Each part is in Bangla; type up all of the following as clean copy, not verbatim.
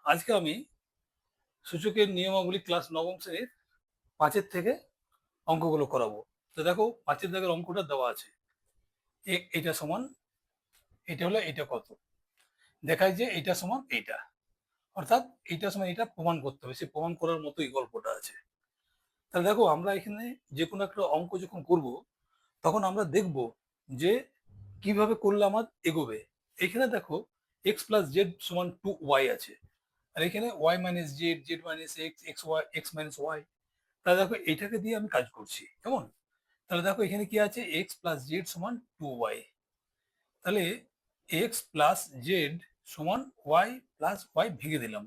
আজকে আমি সূচকের নিয়মাবলী ক্লাস নবম শ্রেণীর 5 থেকে অঙ্কগুলো করাবো। তো দেখো 5 দাগের অঙ্কটা দেওয়া আছে। এটা সমান, এটা হলো এটা কত, দেখায় যে এটা সমান এইটা, অর্থাৎ এইটা সমান এটা প্রমাণ করতে হবে। সে প্রমাণ করার মতোই গল্পটা আছে। তাহলে দেখো আমরা এখানে যে কোনো একটা অঙ্ক যখন করব তখন আমরা দেখব যে কিভাবে করলে আমার এগোবে। এখানে দেখো এক্স প্লাস জেড সমান 2y আছে, আর এখানে y minus z, z minus x, x y, x minus y. তাহলে দেখো এটাকে দিয়ে আমি কাজ করছি, কেমন? তাহলে দেখো এখানে কি আছে, এক্স প্লাস জেড সমান 2y। তাহলে এক্স প্লাস জেড সমান ওয়াই প্লাস ওয়াই ভেঙে দিলাম।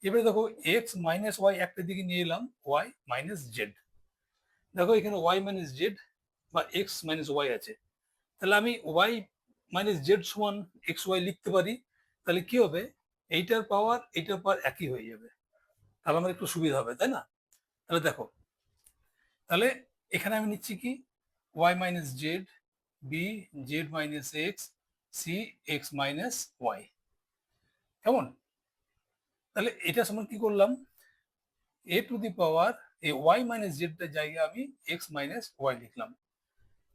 এবারে দেখো এক্স মাইনাস ওয়াই একটা দিকে নিয়ে এলাম, ওয়াই মাইনাস জেড। দেখো এখানে ওয়াই মাইনাস জেড বা এক্স মাইনাস ওয়াই আছে, তাহলে আমি ওয়াই মাইনাস জেড সমান এক্স ওয়াই লিখতে পারি। তাহলে কি হবে, এইটার পাওয়ার একই হয়ে যাবে, তাহলে আমার একটু সুবিধা হবে, তাই না? তাহলে দেখো, তাহলে এখানে আমি নিচ্ছি কি, y minus z, B z minus x, C x minus y, কেমন? তাহলে এটা সমান কি করলাম, এ টু দি পাওয়ার এই ওয়াই মাইনাস জেডটার জায়গায় আমি এক্স মাইনাস ওয়াই লিখলাম।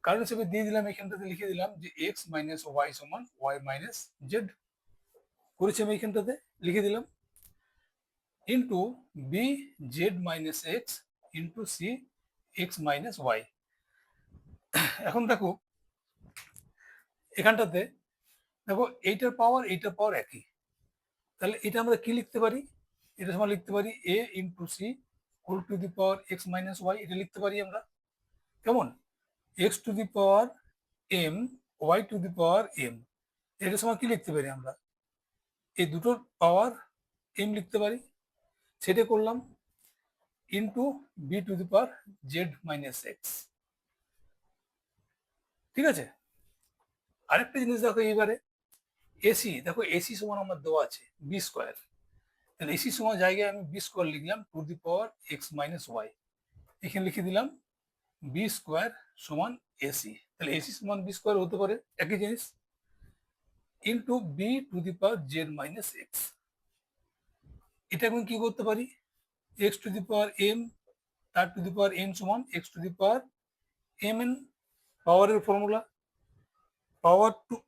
কারণ হিসেবে দিয়ে দিলাম, এখানটাতে লিখে দিলাম যে এক্স মাইনাস ওয়াই সমান ওয়াই মাইনাস জেড, করেছি আমি এখানটাতে লিখে দিলাম, into B z minus x into C x minus y. এখন দেখো এখানটাতে, দেখো এইটার পাওয়ার একই, তাহলে এটা আমরা কি লিখতে পারি, এটা সমান লিখতে পারি A into C whole to the power x minus Y, এটা লিখতে পারি আমরা, কেমন? X to the power M, Y to the power M, এটা সমান কি লিখতে পারি আমরা, এই দুটোর পাওয়ার এম লিখতে পারি, সেটা করলাম, into B to the power z minus x. ঠিক আছে, আরেকটা জিনিস দেখো এইবারে, এসি, দেখো এসি সমান আমার দেওয়া আছে বি স্কোয়ার, তাহলে এসি সমান জায়গায় আমি বি স্কোয়ার লিখলাম to the power x minus y, এখানে লিখে দিলাম বি স্কোয়ার সমান এসি। তাহলে এসি সমান বি স্কোয়ার হতে পারে একই জিনিস, into B to the power z minus x. এটা আমি কি করতে পারি, x to the power m, তার টু দি পাওয়ার এন সমান x to the power M n, পাওয়ারের ফর্মুলা,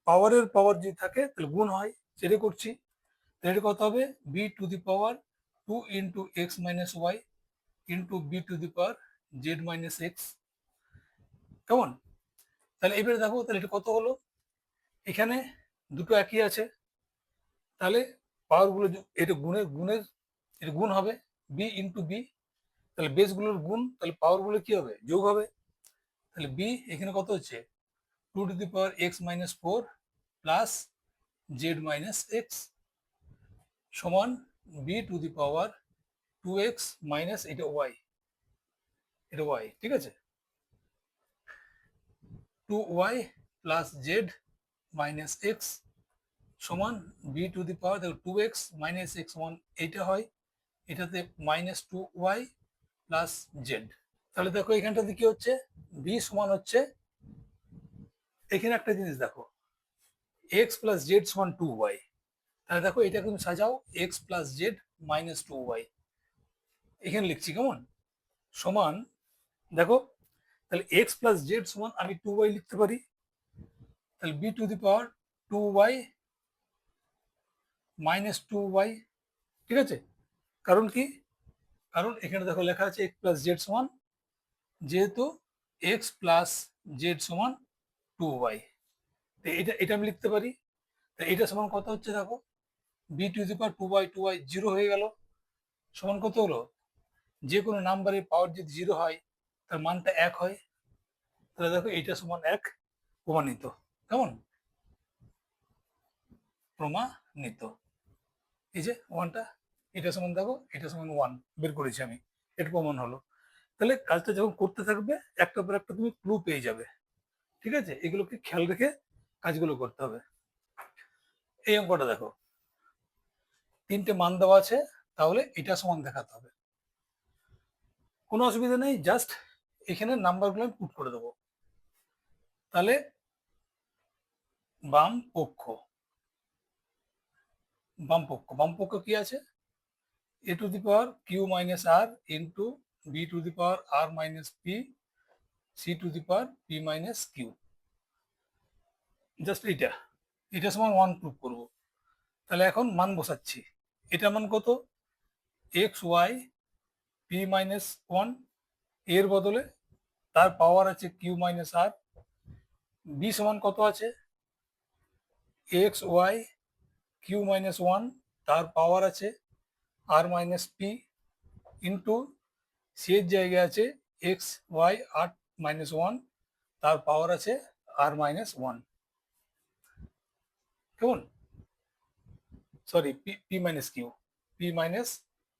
পাওয়ারের পাওয়ার যদি থাকে তাহলে গুণ হয়, সেটা করছি। তাহলে কত হবে, B to the power two into x minus y into B to the power z minus x, কেমন? তাহলে এবারে দেখো, তাহলে এটা কত হলো, এখানে দুটো একই আছে, তাহলে পাওয়ার গুলো এটা গুণের গুণের এটা গুণ হবে, বি ইন্টু বি, তাহলে বেস গুলোর গুণ, তাহলে পাওয়ার গুলো কি হবে, যোগ হবে। তাহলে বি এখানে কত হচ্ছে, two to the power x minus four plus Z minus X সমান B to the power two X minus এটা ওয়াই, এটা ওয়াই, ঠিক আছে, two Y plus Z minus X সমান বি টু দি পাওয়ার, দেখো টু এক্স মাইনাস এক্স সমান এইটা হয়, এটাতে minus two Y plus Z. তাহলে দেখো এখানটাতে কি হচ্ছে, বি সমান হচ্ছে, এখানে একটা জিনিস দেখো, এক্স প্লাস জেড সমান টু ওয়াই, তাহলে দেখো এটা কিন্তু সাজাও x plus Z minus two y, এখানে লিখছি, কেমন? সমান, দেখো তাহলে এক্স প্লাস জেড সমান আমি টু ওয়াই লিখতে পারি, তাহলে B to the power two y minus two y, ঠিক আছে। কারণ কি, কারণ এখানে দেখো লেখা আছে এক্স প্লাস জেড সমান, যেহেতু এক্স প্লাস জেড সমান টু ওয়াই, এটা এটা আমি লিখতে পারি। তা এটা সমান কত হচ্ছে, দেখো B to the power two y zero হয়ে গেল, সমান কত হলো, যে কোনো নাম্বারের পাওয়ার যদি জিরো হয় তার মানটা এক হয়, তাহলে দেখো এইটা সমান এক, প্রমাণিত, কেমন? প্রমাণিত, এই যে ওয়ানটা, এটা সমান দেখো এটা সমান ওয়ান বের করেছি আমি, এটা প্রমাণ হলো। তাহলে কাজটা যখন করতে থাকবে একটা পর একটা তুমি ক্লু পেয়ে যাবে, ঠিক আছে, এগুলোকে খেয়াল রেখে কাজগুলো করতে হবে। এই অঙ্কটা দেখো, তিনটে মান দেওয়া আছে, তাহলে এটা সমান দেখাতে হবে, কোনো অসুবিধা নেই, জাস্ট এখানে নাম্বারগুলো আমি পুট করে দেবো। তাহলে বাম পক্ষ, বামপক্ষ কি আছে, A to the power Q minus R into B to the power R minus P C to the power P minus Q. Just এটা সমান 1 প্রুফ করব। তাহলে এখন মান বসাচ্ছি। এটা মান কত, এক্স ওয়াই পি মাইনাস 1, এর বদলে তার পাওয়ার আছে কিউ মাইনাস আর। বি সমান কত আছে, এক্স ওয়াই কিউ মাইনাস 1, তার পাওয়ার আছে আর মাইনাস পি ইন্টু সি এর জায়গায় আছে এক্স ওয়াই আর মাইনাস 1, তার পাওয়ার আছে আর মাইনাস 1। কেমন, sorry P minus Q, P minus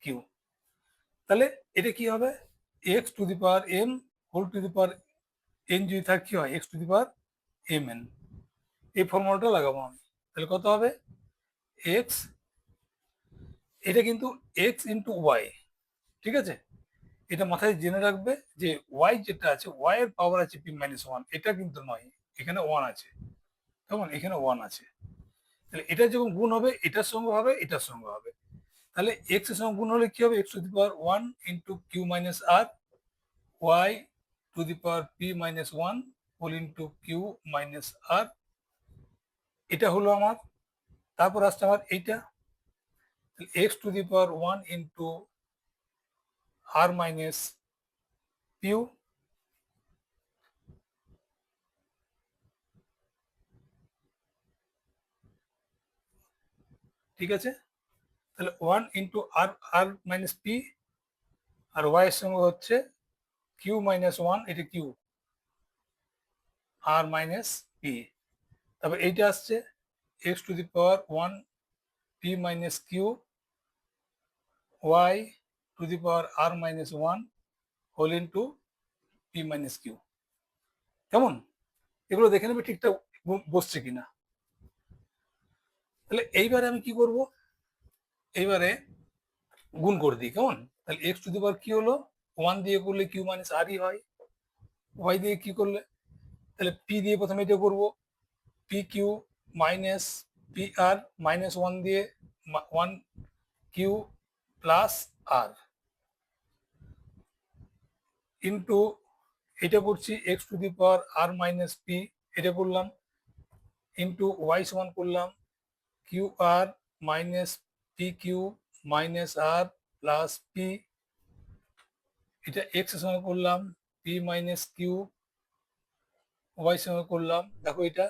Q. তাহলে এটা কি হবে, x to the power m whole to the power n যদি থাকে কি হয়, x to the power M n. এই ফর্মুলাটা লাগাবো আমি। তাহলে কত হবে, এক্স, এটা কিন্তু এক্স ইন্টু ওয়াই, ঠিক আছে। এটা মাথায় জেনে রাখবে যে ওয়াই যেটা আছে, ওয়াই এর পাওয়ার আছে পি মাইনাস 1, এটা কিন্তু নয়, এখানে 1 আছে। কেমন, এখানে 1 আছে। তাহলে এটা যখন গুণ হবে এটার সঙ্গে হবে, এটার সঙ্গে হবে। তাহলে এক্স এর সঙ্গে গুণ হলে কি হবে, x to the power 1 into Q minus R Y to the power P minus 1 whole into Q minus R. এটা হলো আমার। তারপর আসছে আমার এইটা, X to the power 1 into R minus P, ঠিক আছে। তাহলে 1 into R R minus P, আর ওয়াই এর সঙ্গে হচ্ছে কিউ মাইনাস 1, এটা কিউ আর মাইনাস পি। তারপর এইটা আসছে x to the power 1 P minus Q y to the power R minus 1 whole into P minus Q. কেমন, এগুলো দেখে নেবে ঠিকঠাক বসছে কিনা। তাহলে এইবারে আমি কি করব, এইবারে গুণ করে দিই। কেমন, তাহলে এক্স টু দি পাওয়ার কি হলো, 1 দিয়ে করলে কিউ মাইনাস আরই হয়, ওয়াই দিয়ে কি করলে, তাহলে পি দিয়ে প্রথমে এটা করবো, P Q minus P R minus 1 দিয়ে 1 কিউ প্লাস আর ইন্টু এটা করছি x to the power R minus P, এটা করলাম ইন্টু ওয়াই সমান করলাম Q R minus P Q minus R plus P, এটা এক্স এর সঙ্গে করলাম পি মাইনাস কিউ, ওয়াই সঙ্গে করলাম দেখো এটা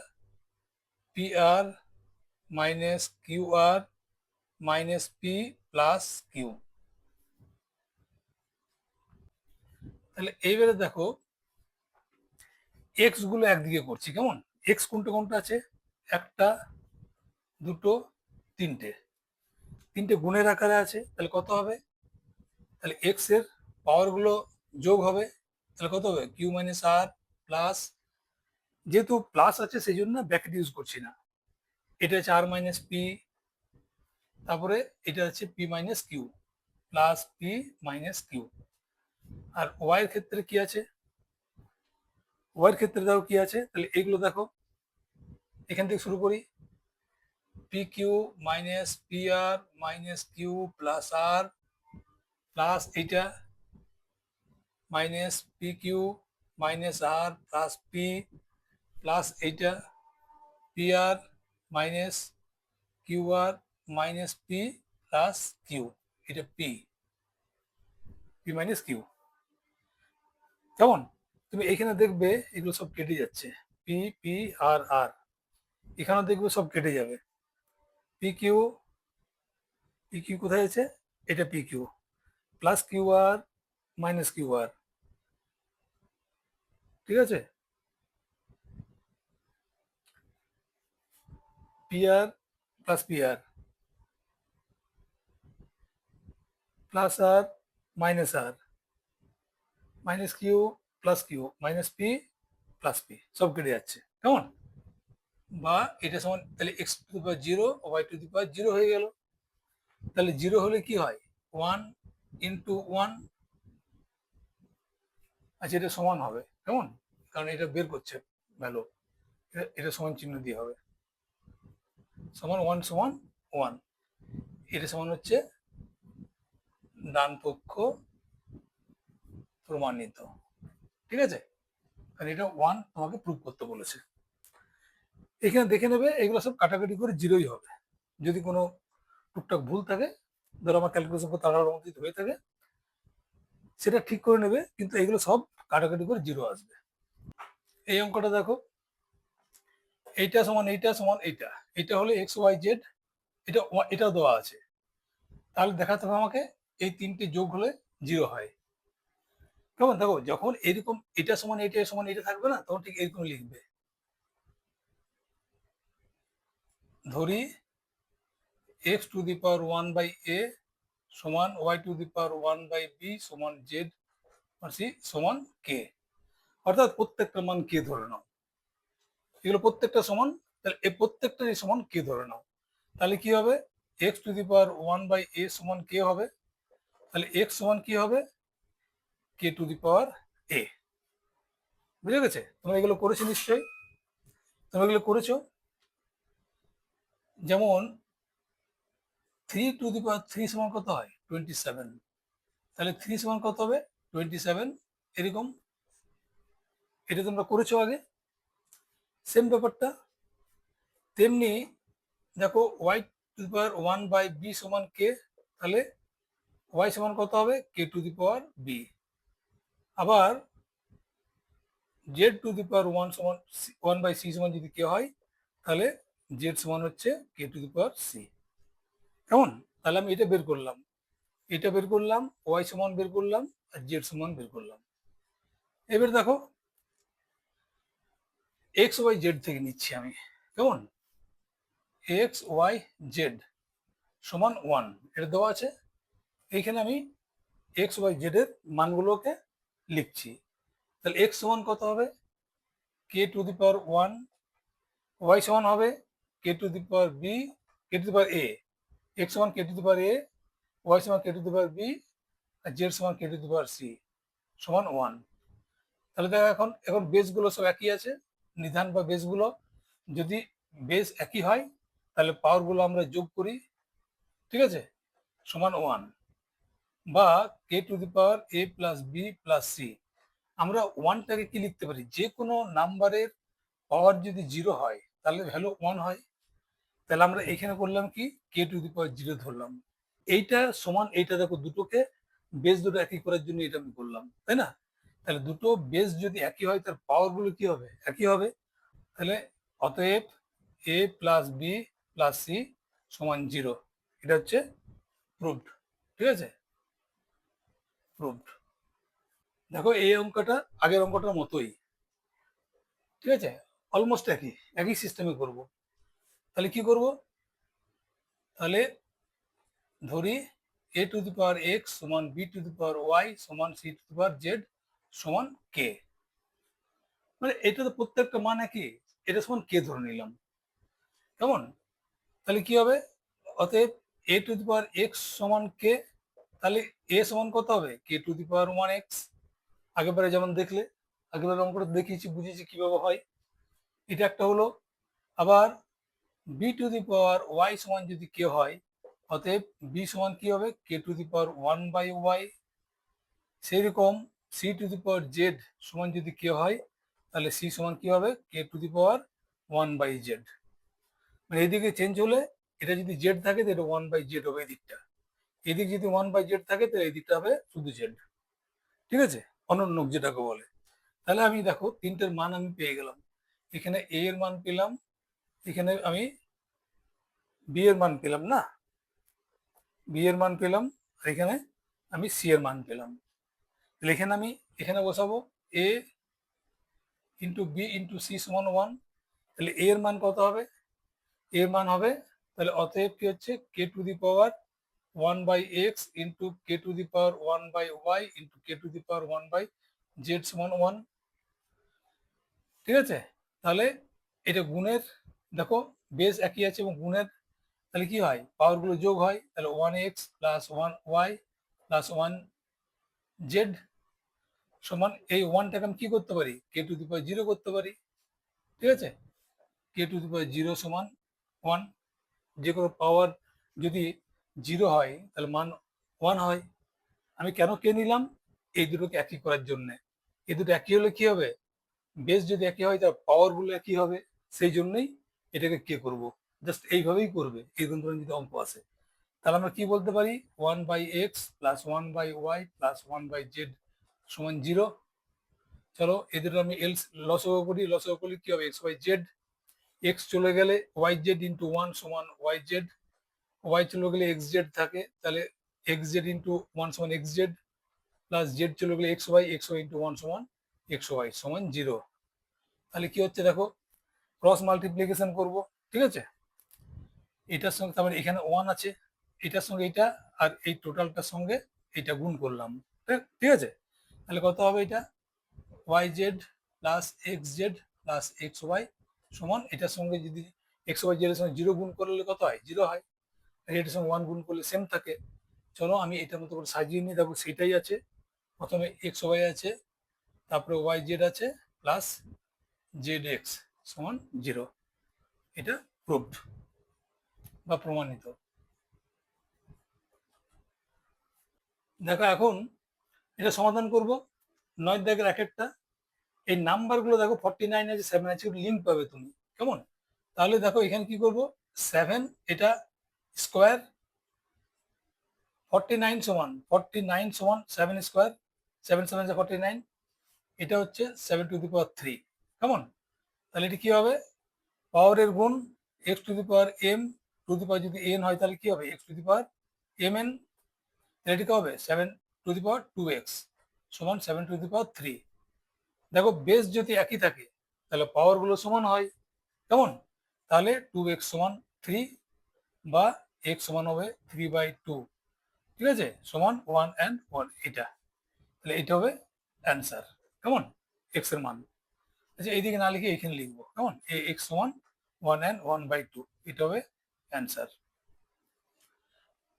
P R minus Q R minus P plus Q. তাহলে এইবারে দেখো এক্স গুলো একদিকে করছি। কেমন, এক্স কোনটা কোনটা আছে, একটা দুটো তিনটে, তিনটে গুণের আকারে আছে। তাহলে কত হবে, তাহলে এক্স এর পাওয়ার গুলো যোগ হবে। তাহলে কত হবে, কিউ মাইনাস আর প্লাস, যেহেতু প্লাস আছে সেই জন্য ব্র্যাকেট ইউজ করছি না, এটা হচ্ছে আর মাইনাস পি, তারপরে এটা হচ্ছে P minus Q plus P minus Q. আর ওয়াই এর ক্ষেত্রে কি আছে, ওয়াই এর ক্ষেত্রে দেখো কি আছে, তাহলে এইগুলো দেখো, এখান থেকে শুরু করি, P Q minus P R minus Q plus আর প্লাস এইটা minus P Q minus R plus P plus এইটা P R minus Q R minus P plus Q, এটা পি পি মাইনাস কিউ। কেমন, তুমি এখানে দেখবে এগুলো সব কেটে যাচ্ছে, পি পি আর আর, এখানেও দেখবে সব কেটে যাবে। পি কিউ, পি কিউ কোথায় আছে, এটা P Q plus Q R minus Q R, ঠিক আছে। P R plus P R plus R minus Q plus Q minus P plus P, সব কেটে যাচ্ছে। কেমন, বা এটা সমান, তাহলে X to the power zero Y to the power zero হয়ে গেল। তাহলে জিরো হলে কি হয়, 1 ইন্টু 1, আচ্ছা এটা সমান হবে। কেমন, কারণ এটা বের করছে ভ্যালু, এটা সমান চিহ্ন দিয়ে হবে, সমান 1 সমান 1। এটা সমান হচ্ছে ডান পক্ষ প্রমাণিত। ঠিক আছে, কারণ এটা 1 তোমাকে প্রুভ করতে বলেছে। এখানে দেখে নেবে এগুলো সব কাটাকাটি করে জিরোই হবে। যদি কোনো টুকটাক ভুল থাকে, ধরো আমার ক্যালকুলেশন করতে তাড়াহুড়োর মধ্যে হয়ে থাকে, সেটা ঠিক করে নেবে, কিন্তু এগুলো সব কাটাকাটি করে জিরো আসবে। এই অঙ্কটা দেখো, এইটা সমান এইটা সমান এইটা, এটা হলো এক্স ওয়াই জেড, এটাও দেওয়া আছে। তাহলে দেখাতে হবে আমাকে এই তিনটে যোগ হলে জিরো হয়। কেমন দেখো, যখন এরকম এটা সমান এটা সমান এটা থাকবে না, তখন ঠিক এরকম লিখবে। ধরি x to the power 1/a সমান Y to the power 1/b সমান জেড সি সমান কে, অর্থাৎ প্রত্যেকটা মান কে ধরে নাও। এগুলো প্রত্যেকটা সমান, তাহলে এই প্রত্যেকটারই সমান কে ধরে নাও। তাহলে কি হবে, x to the power 1/a সমান কে হবে, তাহলে এক্স সমান কি হবে, কে টু দি পাওয়ার এ। বুঝে গেছে? তোমরা এগুলো করেছো নিশ্চয়ই, তোমরা এগুলো করেছো। যেমন 3 টু দি পাওয়ার 3 সমান কত হয়, 27, তাহলে 3 সমান কত হবে, 27, এরকম। এটা তোমরা করেছো আগে, সেম ব্যাপারটা। তেমনি দেখো Y to the power 1/b সমান কে, তাহলে ওয়াই সমান কত হবে, K to the power B. আবার জেড টু দি পাওয়ার 1 সমান 1/c সমান যদি কে হয়, তাহলে জেড সমান হচ্ছে K to the power C. কেমন? তাহলে আমি এটা বের করলাম, এটা বের করলাম, ওয়াই সমান বের করলাম, আর জেড সমান বের করলাম। এবার দেখো এক্স ওয়াই জেড থেকে নিচ্ছি আমি। কেমন? এক্স ওয়াই জেড সমান 1, এটা দেওয়া আছে। এইখানে আমি এক্স ওয়াই জেড এর মানগুলোকে লিখছি। তাহলে এক্স সমান কত হবে, K to the power 1, Y সমান হবে K to the power B, K to the power A, X সমান K to the power A, Y সমান K to the power B, আর জেড সমান K to the power C সমান 1। তাহলে দেখো এখন এখন বেসগুলো সব একই আছে, নিধান বা বেসগুলো যদি বেস একই হয়, তাহলে পাওয়ারগুলো আমরা যোগ করি, ঠিক আছে, সমান 1। বা K to the power A plus B plus C, আমরা 1টাকে কি লিখতে পারি, যে কোনো নাম্বারের পাওয়ার যদি 0 হয় তাহলে ভ্যালু 1 হয়। তাহলে আমরা এখানে করলাম কি, কে টু দি পাওয়ার 0 ধরলাম। এইটা সমান এইটা, দেখো দুটোকে বেস দুটো একই করার জন্য এটা আমি করলাম, তাই না? তাহলে দুটো বেস যদি একই হয় তার পাওয়ার গুলো কি হবে, একই হবে। তাহলে অতএব এ প্লাস বি প্লাস সি সমান 0, এটা হচ্ছে প্রুভড। ঠিক আছে, প্রুভড। দেখো এই অঙ্কটা আগের অঙ্কটার মতোই, ঠিক আছে, অলমোস্ট একই একই সিস্টেমে করব। তাহলে কি করব, তাহলে ধরি A to the power X সমান B to the power Y সমান C to the power Z সমান কে। মানে এটা তো প্রত্যেকটা মান একই, এটা সমান কে ধরে নিলাম। কেমন? তাহলে কি হবে, অতএব এ টু দি পাওয়ার এক্স সমান কে, তাহলে এ সমান কত হবে, K to the power 1x। আগেবারে যেমন দেখলে, আগেবারে অঙ্কটা দেখিয়েছি, বুঝিয়েছি কিভাবে হয়। এটা একটা হলো। আবার B to the power Y সমান যদি কে হয়, অতএব বি সমান কি হবে, K to the power 1/y। সেই রকম C to the power Z সমান যদি কে হয়, তাহলে সি সমান কি হবে, K to the power 1/z। মানে এইদিকে চেঞ্জ হলে, এটা যদি জেড থাকে তাহলে এটা 1/z হবে এই দিকটা, এদিক যদি 1/z থাকে তাহলে এই দিকটা হবে শুধু জেড। ঠিক আছে, অনন্য যেটাকে বলে। তাহলে আমি দেখো তিনটের মান আমি পেয়ে গেলাম। এখানে এ এর মান পেলাম, এখানে আমি বি এর মান পেলাম না, বি এর মান পেলাম, আর এখানে আমি সি এর মান পেলাম। তাহলে এখানে আমি এখানে বসাবো এ ইন্টু বি ইন্টু সি সমান 1। তাহলে এ এর মান কত হবে, এর মান হবে, তাহলে অতএব কি হচ্ছে, K to the power 1/x into K to the power 1/y into K to the power 1/z সমান 1। ঠিক আছে, তাহলে এটা গুণের, দেখো বেস একই আছে এবং গুণের, তাহলে কি হয়, পাওয়ার গুলো যোগ হয়, তাহলে 1x plus 1y plus 1z সমান, এই 1টাকে আমি কি করতে পারি, কে টু দি পাওয়ার 0 করতে পারি। ঠিক আছে, কে টু দি পাওয়ার 0 সমান 1। যে কোনো পাওয়ার যদি জিরো হয় তাহলে মান ওয়ান হয়। আমি কেন কে নিলাম? এই দুটোকে একই করার জন্য। এই দুটো একই হলে কি হবে? বেস যদি একই হয় তার পাওয়ার গুলো একই হবে, সেই জন্যই এটাকে কে করব। জাস্ট এইভাবেই করবে এরকম ধরনের যদি অঙ্ক আসে। তাহলে আমরা কি বলতে পারি? 1/x plus 1/y plus 1/z সমান 0। চলো এদের আমি এলস লসগু করি, লসগু করলে কি হবে? x/z, x চলে গেলে yz ইন্টু 1 সমান yz, y চলে গেলে xz থাকে, তাহলে xz ইন্টু 1 সমান xz, প্লাস z চলে গেলে xy, xy ইন্টু 1 সমান xy সমান 0। তাহলে কি হচ্ছে দেখো, ক্রস মাল্টিপ্লিকেশন করব, ঠিক আছে? এটার সঙ্গে তার মানে এখানে 1 আছে, এটার সঙ্গে এটা, আর এই টোটালটার সঙ্গে এটা গুণ করলাম, ঠিক ঠিক আছে? তাহলে কত হবে এটা? yz plus xz plus xy সমান এটার সঙ্গে যদি xy এর সঙ্গে 0 গুণ করলে কত হয়? 0 হয়। আর এটার সঙ্গে 1 গুণ করলে সেম থাকে। চলো আমি এটার মতো করে সাজিয়ে নিই, দেখো সেটাই আছে। প্রথমে xy আছে, তারপরে yz আছে, প্লাস zx সমান 0। এটা প্রুভড বা প্রমাণিত। দেখো এখন এটা সমাধান করব। 9 দাগের এক একটা এই নাম্বারগুলো দেখো 49 আছে, 7 আছে, লিঙ্ক পাবে তুমি, কেমন? তাহলে দেখো এখানে কি করব? 7 এটা স্কোয়ার, 49 সমান 7 স্কোয়ার, 7 7 49, এটা হচ্ছে 7 টু দি পাওয়ার 3, কেমন? তাহলে এটা কি হবে? পাওয়ারের গুণ, X to the power M to the power যদি এন হয় তাহলে কি হবে? X to the power M N. তাহলে এটা কি হবে? 7 টু দি পাওয়ার 2x সমান 7 টু দি পাওয়ার 3। দেখো বেস যদি একই থাকে তাহলে পাওয়ার গুলো সমান হয়, কেমন? তাহলে 2x সমান 3, বা x সমান হবে 3/2, ঠিক আছে, সমান 1 and 1 এটা। তাহলে এটা হবে অ্যান্সার, কেমন? এক্স এর মান। আচ্ছা এইদিকে না লিখে এখানে লিখবো, কেমন? এক্স সমান 1 and 1/2, এটা হবে অ্যান্সার।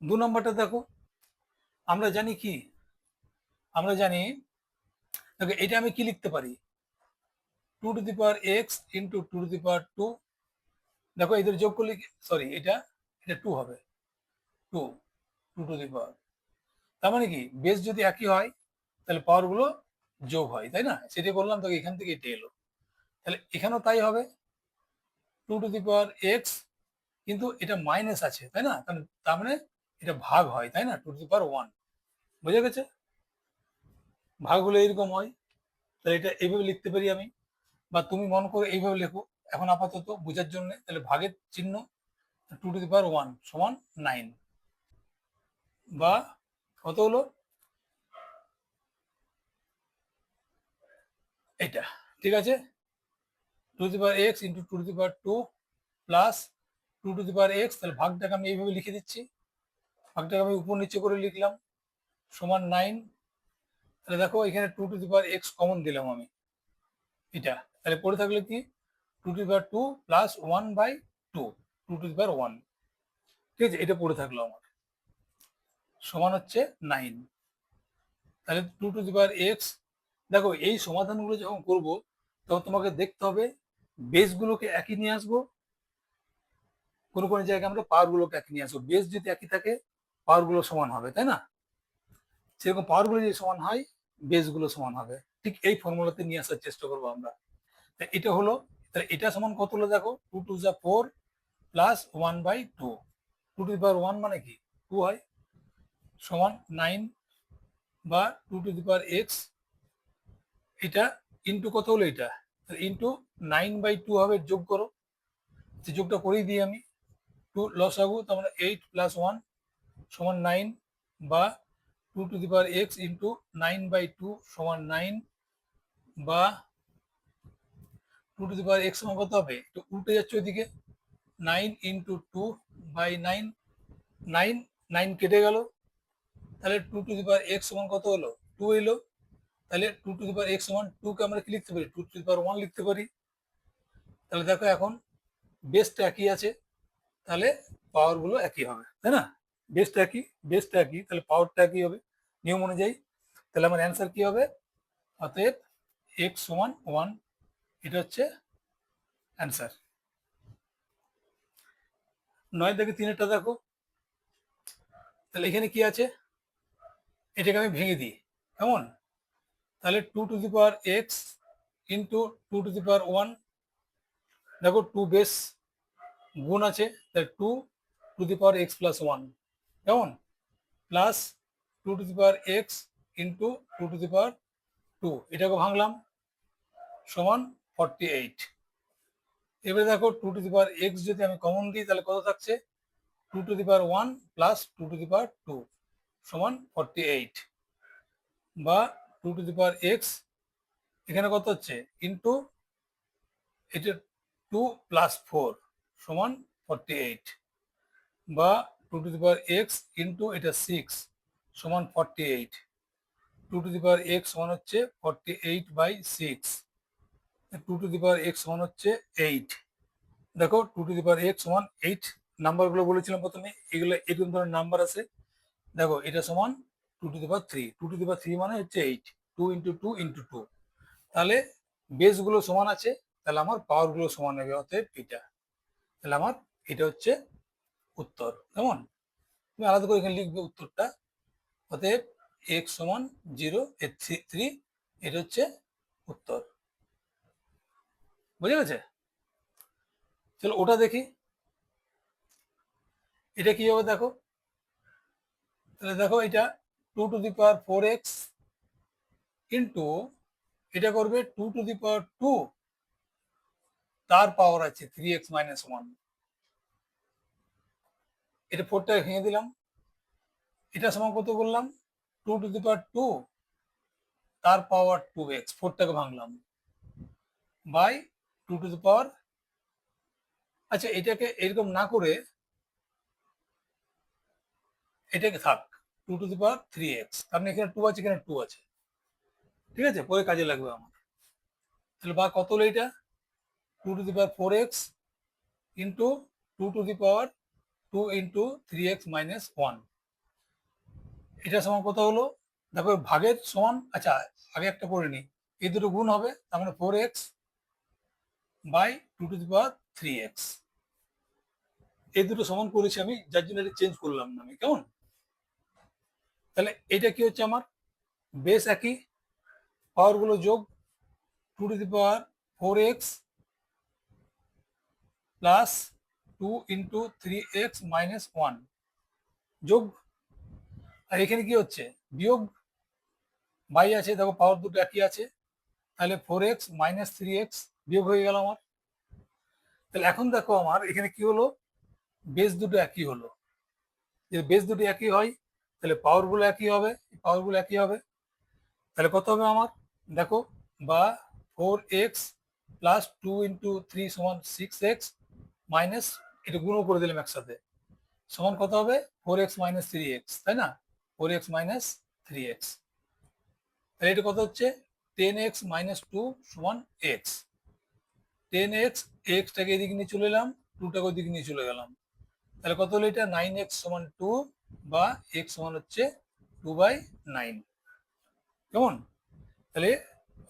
2 নম্বরটা দেখো, আমরা জানি কি? আমরা জানি, দেখো এটা আমি কি লিখতে পারি? 2 to the power x into 2 to the power 2। দেখো এদের যোগ করলে, সরি এটা এটা 2 হবে, 2 2 টু দি পাওয়ার। তার মানে কি বেস যদি একই হয় তাহলে পাওয়ার গুলো যোগ হয়, তাই না? সেটাই বললাম, তো এখান থেকে এটা এলো। তাহলে এখানেও তাই হবে, 2 টু দি পাওয়ার x, কিন্তু এটা মাইনাস আছে, তাই না? কারণ তার মানে এটা ভাগ হয়, তাই না? 2 টু দি পাওয়ার 1, বুঝে গেছে? ভাগ হলে এরকম হয়। তাহলে এটা এইভাবে লিখতে পারি আমি, বা তুমি মনে করে এইভাবে লেখো এখন আপাতত বোঝার জন্য। তাহলে ভাগের চিহ্ন 2 টু দি পাওয়ার 1 সমান 9, বা কত হলো? এটা, ঠিক আছে? 2 to the power x into 2 to the power 2 plus 2 to the power x। তাহলে ভাগটাকে আমি এইভাবে লিখে দিচ্ছি, ভাগটাকে আমি উপর নিচে করে লিখলাম, সমান 9। তাহলে দেখো এখানে 2 to the power x common দিলাম আমি, এটা। তাহলে পড়ে থাকলে কি? 2 to the power 2 plus 1/2, 2 to the power 1, ঠিক আছে? এটা পড়ে থাকলো আমার, সমান হচ্ছে 9। তাহলে 2 টু দি পাওয়ার x। দেখো এই সমাধানগুলো যখন করব তখন তোমাকে দেখতে হবে বেসগুলোকে একই নিয়ে আসবো, কোনো কোনো জায়গায় আমরা পাওয়ার গুলোকে একই নিয়ে আসবো। বেস যদি একই থাকে পাওয়ার গুলো সমান হবে, তাই না? সেরকম পাওয়ার গুলো যদি সমান হয় বেস গুলো সমান হবে। ঠিক এই ফর্মুলাতে নিয়ে আসার চেষ্টা করবো আমরা। তা এটা হলো, তাহলে এটা সমান কত হলো? দেখো 2 টু যা 4 প্লাস 1/2, 2 টু দি পাওয়ার 1 মানে কি 2 হয়, সমান 9, বা 2 টু দি পাওয়ার x, এটা ইন্টু কত হলো? এটা ইন্টু 9/2 হবে, যোগ করো। যে যোগটা করেই দিই আমি, 2 লসাগু, তার মানে 8 প্লাস 1 সমান 9, বা 2 to the power x into 9/2 সমান 9, বা 2 টু দি পাওয়ার x সমান কত হবে? একটু উল্টে যাচ্ছে ওইদিকে, 9 ইন্টু 2/9, 9 9 কেটে গেল। তাহলে 2 টু দি পাওয়ার x সমান কত হলো? 2 এলো। তাহলে 2 টু দি পাওয়ার x সমান 2 কে আমরা কি লিখতে পারি? 2 টু দি পাওয়ার 1 লিখতে পারি। তাহলে দেখো এখন বেসটা একই আছে, তাহলে পাওয়ার গুলো একই হবে, তাই না? বেসটা একই, বেসটা একই, তাহলে পাওয়ারটা একই হবে নিয়ম অনুযায়ী। তাহলে আমার অ্যান্সার কি হবে? অতএব x সমান 1, এটা হচ্ছে অ্যান্সার। 9 থেকে 3 দেখো, তাহলে এখানে কি আছে, এটাকে আমি ভেঙে দিই কেমন। তাহলে 2 to the power x into 2 to the power 1, দেখো 2 বেস গুণ আছে, তাহলে 2 to the power x+1 কেমন, plus 2 to the power x into 2 to the power 2, এটাকে ভাঙলাম সমান 48। এবারে দেখো 2 to the power x যদি আমি কমন দিই তাহলে কত থাকছে, 2 to the power 1 plus 2 to the power 2 সমান 48, বা 2 to the power x এখানে কত হচ্ছে ইন্টু এটা 2 প্লাস 4 সমান 48, বা 2 to the power x into এটা 6 সমান 48, 2 to the power x সমান হচ্ছে 48/6, 2 to the power x সমান হচ্ছে 8। দেখো 2 to the power x সমান 8, নাম্বারগুলো বলেছিলাম প্রথমে, এগুলো এরকম ধরনের নাম্বার আছে। দেখো এটা সমান 2 to the power 3, 2 to the power 3 মানে হচ্ছে 8, 2 ইন্টু 2 ইন্টু 2, তাহলে বেসগুলো সমান আছে, তাহলে আমার পাওয়ারগুলো সমান হবে, অতএব এটা, তাহলে আমার এটা হচ্ছে উত্তর। কেমন, তুমি আলাদা করে এখানে লিখবে উত্তরটা, অতএব x সমান 0 3, এটা হচ্ছে উত্তর। বুঝে গেছে? চলো ওটা দেখি, এটা কি হবে দেখো, তাহলে দেখো এটা 2 to the power 4x into এটা করবে 2 to the power 2, তার পাওয়ার আছে 3x-1, এটা 4টাকে ভেঙে দিলাম, এটা সমান কত বললাম, 2 to the power 2 তার পাওয়ার 2x, 4টাকে ভাঙলাম, by 2 to the power, আচ্ছা এটাকে এরকম না করে এটাকে থাক 2 to the power 3x, কারণ এখানে 2 আছে, এখানে 2 আছে, ঠিক আছে, পরে কাজে লাগবে আমার। তাহলে বা কত হলো এটা, 2 to the power 4x into 2 to the power 2 into 3x-1, এটা সমান কত হলো, দেখো ভাগের সমান, আচ্ছা আগে একটা করে নিই, এই দুটো গুণ হবে, তার মানে 4x by 2 to the power 3x, এই দুটো সমান করেছি আমি, যার জন্য এটা চেঞ্জ করলাম না আমি, কেমন। তাহলে এটা কি হচ্ছে আমার, বেস একই, পাওয়ার গুলো যোগ, 2 to the power 4x plus 2 into 3x-1 যোগ, আর এখানে কি হচ্ছে বিয়োগ, বাই আছে, দেখো পাওয়ার দুটো একই আছে, তাহলে 4x মাইনাস 3x বিয়োগ হয়ে গেল আমার। তাহলে এখন দেখো আমার এখানে কি হলো, বেস দুটো একই হলো, যদি বেস দুটো একই হয় তাহলে পাওয়ার গুলো একই হবে, পাওয়ার গুলো একই হবে, তাহলে কত হবে আমার দেখো, বা 4x প্লাস 2 ইন্টু 3 সমান 6x মাইনাস, এটা গুণও করে দিলাম একসাথে, সমান কত হবে 4x মাইনাস 3x, তাই না, 4x মাইনাস 3x, তাহলে এটা কত হচ্ছে 10x মাইনাস 2 সমান x, 10x, টাকে এদিকে নিয়ে চলে এলাম, 2টাকে ওদিকে নিয়ে চলে গেলাম, তাহলে কত হলো এটা 9x সমান 2, বা x সমান হচ্ছে 2/9, কেমন। তাহলে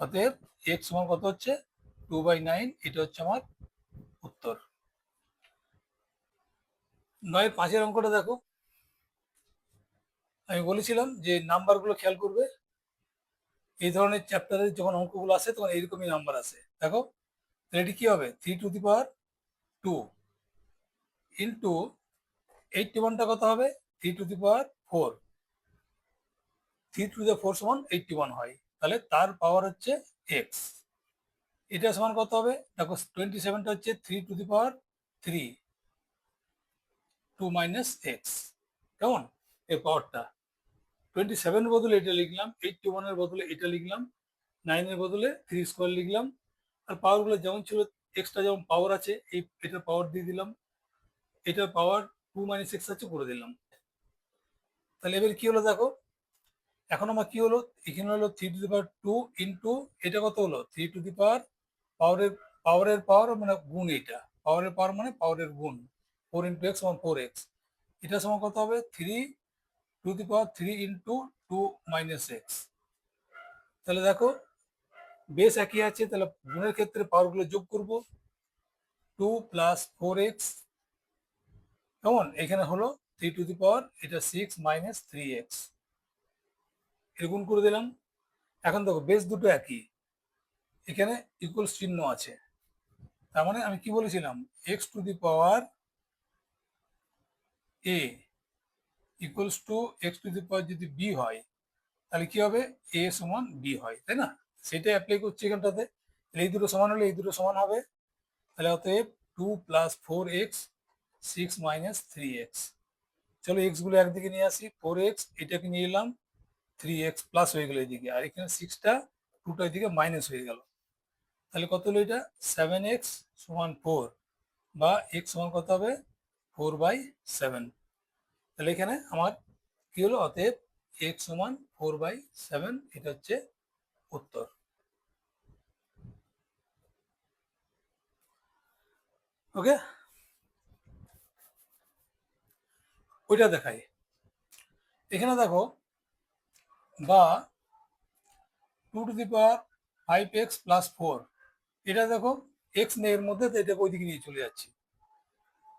অতএব x সমান কত হচ্ছে 2/9, এটা হচ্ছে আমার উত্তর। 9-5 অঙ্কটা দেখো, আমি বলেছিলাম যে নাম্বারগুলো খেয়াল করবে, এই ধরনের চ্যাপ্টারে যখন অঙ্কগুলো আসে তখন এইরকমই নাম্বার আসে, দেখো তাহলে এটি কি হবে 3 to the power 2 ইন্টু 81টা কত হবে 3 to the power 4, 3 to the 4 সমান 81 হয়, তাহলে তার পাওয়ার হচ্ছে এক্স, এটা সমান কত হবে দেখো 27টা হচ্ছে 3 to the power 3, 2 minus x, কেমন, এর পাওয়ারটা 27 এর বদলে এটা লিখলাম, 81 এর বদলে এটা লিখলাম, 9 এর বদলে 3 স্কোয়ার লিখলাম, আর পাওয়ার গুলো যেমন ছিল, এক্সট্রা যেমন পাওয়ার আছে এই এটার পাওয়ার দিয়ে দিলাম, এটার পাওয়ার 2 মাইনাস এক্স আছে করে দিলাম। তাহলে এবার কি হলো দেখো, এখন আমার কি হলো, এখানে হলো 3 to the power 2 ইন্টু এটা কত হলো 3 to the power, পাওয়ারের পাওয়ার মানে গুণ, এটা পাওয়ারের পাওয়ার মানে পাওয়ারের গুণ, 4 ইন্টু এক্স সমান 4x, এটা সমান কত হবে 3 to the power 3 into 2 minus x. তাহলে দেখো বেস একই আছে, তাহলে গুণের ক্ষেত্রে পাওয়ার গুলো যোগ করব, 2 প্লাস 4x, কেমন, এখানে হলো 3 টু দি পাওয়ার এটা 6 মাইনাস 3x এর গুণ করে দিলাম। এখন দেখো বেস দুটো একই, এখানে ইকুয়াল চিহ্ন আছে, তার মানে আমি কি বলেছিলাম, x to the power a equals to X to the power যদি b হয় তাহলে কি হবে, a সমান b হয়, তাই না? সেটাই অ্যাপ্লাই করছি এখানটাতে। এই দুটো সমান হলে এই দুটো সমান হবে, তাহলে অতএব 2 প্লাস 4x 6 মাইনাস 3x। চলো এক্স গুলো একদিকে নিয়ে আসি, 4x এটাকে নিয়ে এলাম, 3x প্লাস হয়ে গেল এদিকে, আর এখানে 6টা 2টা এদিকে মাইনাস হয়ে গেল, তাহলে কত হলো এটা, 7x সমান 4, বা x সমান কত হবে, 4/7। তাহলে এখানে আমার কি হলো, অতএব x সমান 4/7, এটা হচ্ছে উত্তর। ওকে, ওইটা দেখাই। এখানে দেখো, বা 2 to the power 5x plus 4, এটা দেখো x নেই এর মধ্যে, তো এটাকে ওইদিকে নিয়ে চলে যাচ্ছি।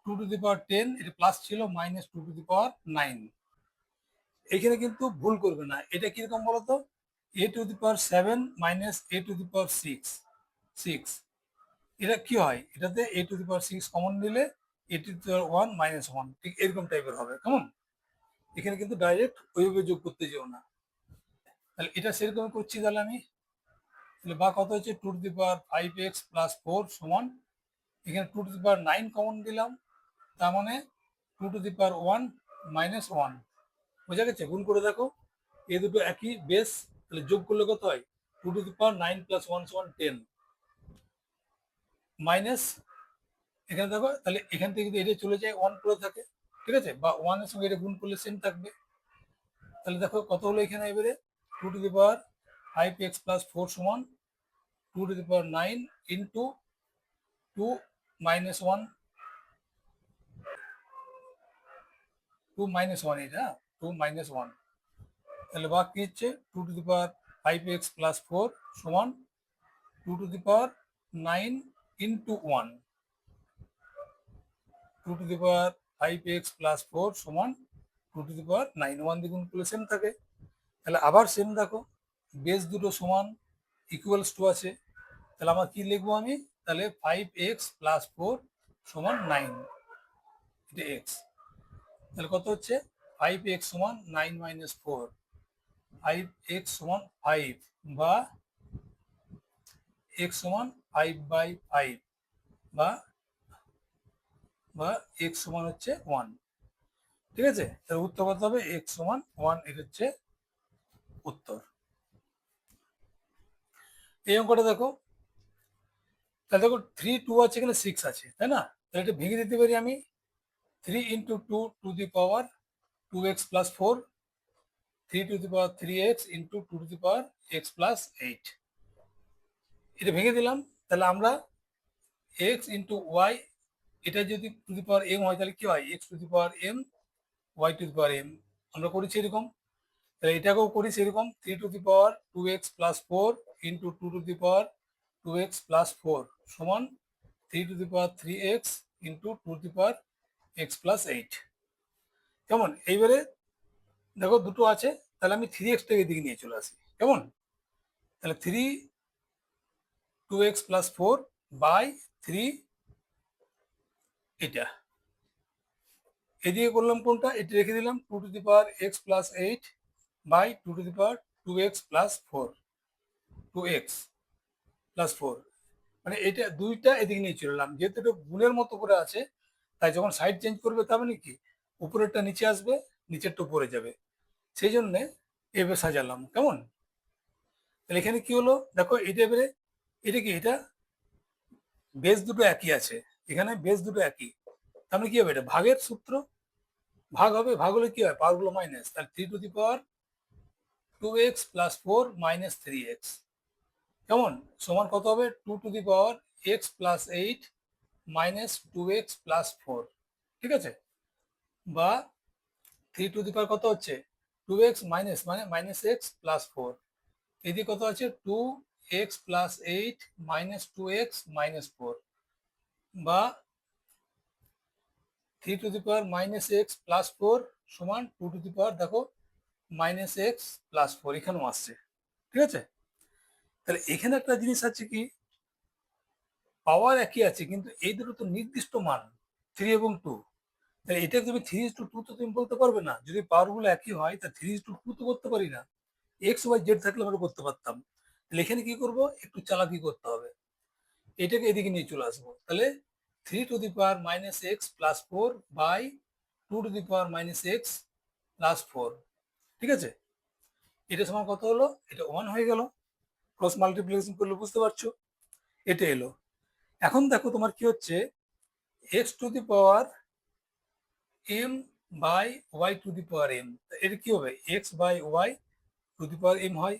2 টু দি পাওয়ার 10 এটা প্লাস ছিল, মাইনাস 2 টু দি পাওয়ার 9। এখানে কিন্তু ভুল করবে না, এটা কিরকম বলতো, a to the power 7 minus a to the power 6। এটা কি হয়, এটাতে a to the power 6 common নিলে a to the power 1 minus 1, ঠিক এরকম টাইপের হবে, কেমন? এখানে কিন্তু ডাইরেক্ট ওইভাবে যোগ করতে যেও না। তাহলে এটা সেরকম করছি, তাহলে আমি, তাহলে বা কত হচ্ছে, 2 to the power 5x plus 4 সমান, এখানে 2 টু দি পাওয়ার 9 কমন দিলাম, তার মানে 2 টু দি পাওয়ার 1 মাইনাস 1। বোঝা গেছে? গুণ করে দেখো, এ দুটো একই বেস, তাহলে যোগ করলে কত হয়, 2 টু দি পাওয়ার 9 প্লাস 1 সমান 10, মাইনাস, এখানে দেখো তাহলে এখান থেকে যদি এটা চলে যায় 1 পড়ে থাকে, ঠিক আছে, বা 1 এর সঙ্গে এটা গুণ করলে সেম থাকবে। তাহলে দেখো কত হলো এখানে, এবারে 2 to the power 5x plus 4 সমান 2 to the power 9 into 2 minus 1, 2 minus 1, এটা 2 মাইনাস 1, তাহলে বাকি কি হচ্ছে, 2 to the power 5x plus 4 সমান 2 to the power 9 into 1, 2 to the power 5x plus 4 সমান 2 টু দি পাওয়ার 9, 1 দ্বিগুণ করলে সেম থাকে। তাহলে আবার সেম দেখো, বেস দুটো সমান, ইকুয়ালস টু আছে, তাহলে আমার কি লিখবো আমি, তাহলে 5x প্লাস 4 সমান 9, এটা এক্স, তাহলে কত হচ্ছে, 5x সমান 9 মাইনাস 4, 5x সমান 5, বা x সমান 5/5, বা বা x সমান হচ্ছে 1, ঠিক আছে? তাহলে উত্তর কত হবে, x সমান 1, এটা হচ্ছে উত্তর। এই অঙ্কটা দেখো, তাহলে দেখো 3 2 আছে, এখানে 6 আছে, তাই না? তাহলে এটা ভেঙে দিতে পারি আমি, 3 into 2 to the power 2x plus 4, 3 two the power 3x into 2 to the power x plus 8, এটা ভেঙে দিলাম। তাহলে আমরা x ইন্টু ওয়াই, এটা যদি টু দি পাওয়ার m হয় তাহলে কি হয়, x to the power m y two the power m, আমরা করেছি এরকম। তাহলে এটাকেও করি সেরকম, 3 two the power 2x plus 4 into 2 to the power 2x plus 4 সমান 3 two the power 3x into 2 to the power x plus 8, কেমন? এইবারে দেখো দুটো আছে, তাহলে আমি 3x টাকে এদিকে নিয়ে চলে আসি, কেমন? তাহলে 3 2x প্লাস 4 বাই 3, এটা এদিকে করলাম কোনটা, এটা রেখে দিলাম, 2 to the power x plus 8 by 2 to the power 2x plus 4, 2x plus 4, মানে এটা দুইটা এদিকে নিয়ে চলে এলাম, যেহেতু এটা গুণের মতো করে আছে, তাই যখন সাইড চেঞ্জ করবে তার মানে কি, উপরেরটা নিচে আসবে, নিচেরটা উপরে যাবে, সেই জন্যে এভাবে সাজালাম, কেমন? তাহলে এখানে কি হলো দেখো, এটা এবারে, এটা কি, এটা বেস দুটো একই আছে, এখানে বেস দুটো একই, তার মানে কি হবে, এটা ভাগের সূত্র, ভাগ হবে, ভাগ হলে কি হয়, পাওয়ার গুলো মাইনাস, তাহলে 3 two the power 2x plus 4 minus 3x, কেমন, সমান কত হবে, 2 to the power x plus 8 minus 2x plus 4, ঠিক আছে, বা 3 টু দি পাওয়ার কত হচ্ছে, 2x মাইনাস মানে মাইনাস x প্লাস 4, এদিকে কত আছে, 2x plus 8 minus 2x minus 4, বা 3⁻x+4 সমান 2 দেখো -x+4 এখানেও আসছে। ঠিক আছে, তাহলে এখানে একটা জিনিস আছে কি, পাওয়ার একই আছে কিন্তু এই দুটো তো নির্দিষ্ট মান 3 এবং 2। তাহলে এটা তুমি 3:2 তো তুমি বলতে পারবে না। যদি পাওয়ার গুলো একই হয় তা 3:2 তো করতে পারি না। এক্স ওয়াই জেড থাকলে আমরা করতে পারতাম। তাহলে এখানে কি করব, একটু চালাকি করতে হবে, এটাকে এদিকে নিয়ে চলে আসবো। তাহলে 3⁻x+4 বাই 2⁻x+4। ঠিক আছে, এটা সমান কত হলো, এটা 1 হয়ে গেল। ক্রস মাল্টিপ্লিকেশন করলে বুঝতে পারছো এটা এলো। এখন দেখো তোমার কি হচ্ছে, x⁻m বাই y⁻m, এটা কি হবে x/y⁻m হয়।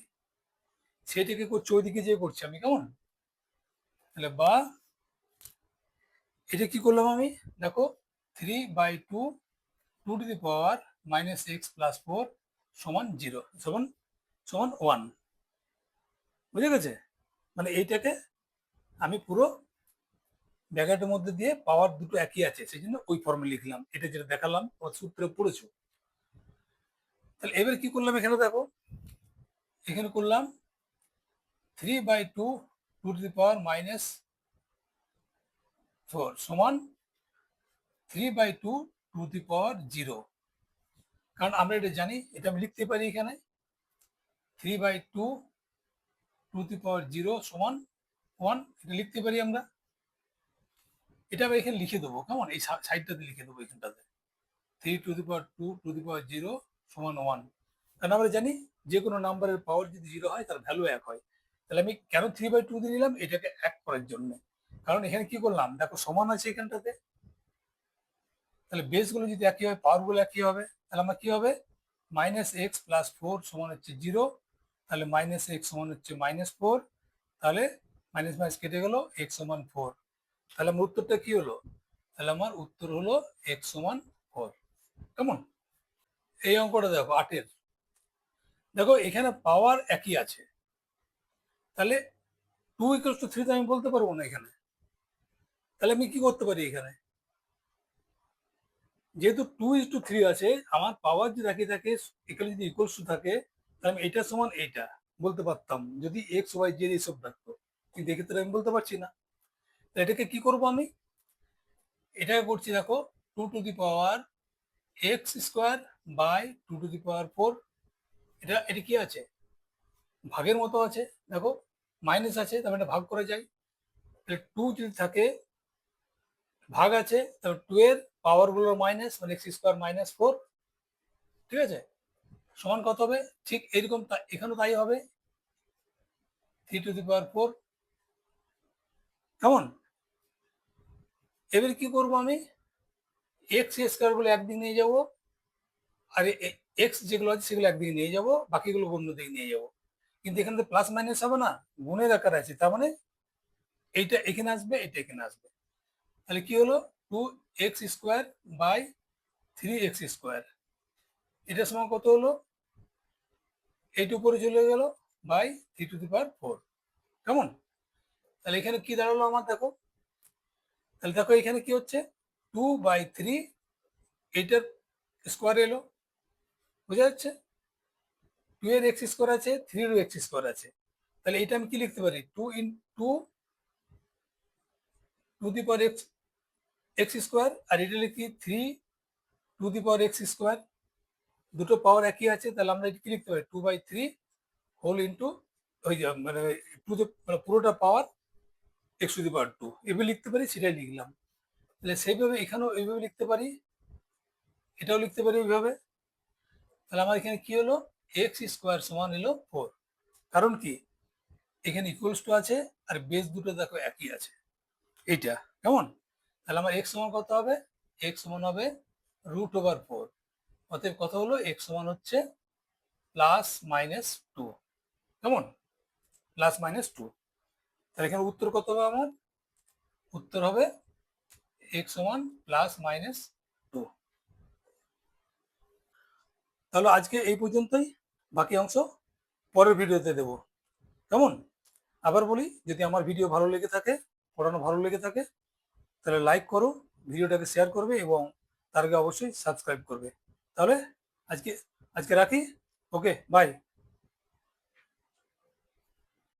সেটাকে করছি ওইদিকে যে করছি আমি, কেমন, তাহলে বা এটা কি করলাম আমি, দেখো 3/2 2⁻x+4 সমান 0 সমান সমান 1। বুঝে গেছে, মানে এইটাকে আমি পুরো ব্র্যাকেটের মধ্যে দিয়ে পাওয়ার দুটো একই আছে সেই জন্য ওই ফর্মে লিখলাম, এটা যেটা দেখালাম ওর সূত্রে পড়েছো। তাহলে এবার কি করলাম, এখানে দেখো, এখানে করলাম 3/2 2⁻4 সমান 3/2 0। কারণ আমরা এটা জানি, এটা আমি লিখতে পারি এখানে 3/2 0 সমান 1, এটা লিখতে পারি আমরা। এটা আমি এখানে লিখে দেবো, কেমন, এই সাইডটাতে লিখে দেবো এখানটাতে 3/2 সমান 1। কারণ আমরা জানি যে কোনো নাম্বারের পাওয়ার যদি 0 হয় তার ভ্যালু 1 হয়। তাহলে আমি কেন 3/2 দিয়ে নিলাম, এটাকে 1 করার জন্য। কারণ এখানে কি করলাম, দেখো সমান আছে এখানটাতে, তাহলে বেস গুলো যদি একই হয় পাওয়ার গুলো একই হবে। তাহলে আমার কি হবে, -x+4 সমান হচ্ছে 0, তাহলে -x সমান হচ্ছে -4, তাহলে মাইনাস মাইনাস কেটে গেল, x সমান 4। তাহলে আমার উত্তরটা কি হলো, তাহলে আমার উত্তর হলো x সমান 4। কেমন, এই অঙ্কটা দেখো 8-এর, দেখো এখানে পাওয়ার একই আছে, তাহলে 2 = 3 তো আমি বলতে পারবো না এখানে। তাহলে আমি কি করতে পারি, এখানে যেহেতু 2:3 আছে, আমার পাওয়ার যদি একই থাকে, এখানে যদি ইকুয়ালস টু থাকে, তাহলে আমি এটা সমান এইটা বলতে পারতাম যদি এক্স ওয়াই জেড এইসব থাকতো, কিন্তু এক্ষেত্রে আমি বলতে পারছি না। এটাকে কি করব আমি, এটাকে করছি দেখো 2⁻x² বাই 2⁻4। এটা কি আছে, ভাগের মতো আছে, দেখো মাইনাস আছে, তাহলে এটা ভাগ করে যায়। তাহলে 2 যদি থাকে, ভাগ আছে, তাহলে 2 এর পাওয়ার গুলো মাইনাস, মানে x² - 4। ঠিক আছে, সমান কত হবে, ঠিক এরকম এখানেও তাই হবে 3⁻4। কেমন, এবার কি করব আমি, x² গুলো একদিকে নিয়ে যাব, আর এক্স যেগুলো আছে সেগুলো একদিকে নিয়ে যাব, বাকিগুলো অন্য দিকে নিয়ে যাব। কিন্তু এখানে তো প্লাস মাইনাস হবে না, গুণের আকার আছে, তার মানে এইটা এখানে আসবে, এটা এখানে আসবে। তাহলে কি হলো, 2x² বাই 3x², এটা সমান কত হলো, এইটা উপরে চলে গেল বাই 3⁻4। কেমন, তাহলে এখানে কি দাঁড়ালো আমার, দেখো, তাহলে দেখো এখানে কি হচ্ছে, 2/3, এইটার স্কোয়ার এলো, বোঝা যাচ্ছে, 2 এর x² আছে, 3 এর x² আছে। তাহলে এটা আমি কি লিখতে পারি, 2 টু দি পাওয়ার x² আর এটা লিখি 3 টু দি পাওয়ার x²। দুটো পাওয়ার একই আছে, তাহলে আমরা এটা কি লিখতে পারি, 2/3 হোল ইন্টু ওই যে মানে মানে পুরোটা পাওয়ার x⁻², এভাবে লিখতে পারি, সেটাই লিখলাম। তাহলে সেইভাবে এখানেও এইভাবে লিখতে পারি, এটাও লিখতে পারি এইভাবে। তাহলে আমার এখানে কি হলো, x² সমান হলো 4। কারণ কি, এখানে ইকুয়ালস টু আছে, আর বেস দুটো দেখো একই আছে, এইটা। কেমন, তাহলে আমার x সমান কত হবে, x সমান হবে √/4। অতএব কত হলো, x সমান হচ্ছে +-2। কেমন, +-2। তাহলে এখানে উত্তর কত হবে আমার, উত্তর হবে x সমান +-2। তাহলে আজকে এই পর্যন্তই, বাকি অংশ পরের ভিডিওতে দেব। কেমন, আবার বলি, যদি আমার ভিডিও ভালো লেগে থাকে, পড়ানো ভালো লেগে থাকে, তাহলে লাইক করো, ভিডিওটাকে শেয়ার করবে এবং তার আগে অবশ্যই সাবস্ক্রাইব করবে। তাহলে আজকে আজকে রাখি। ওকে, বাই।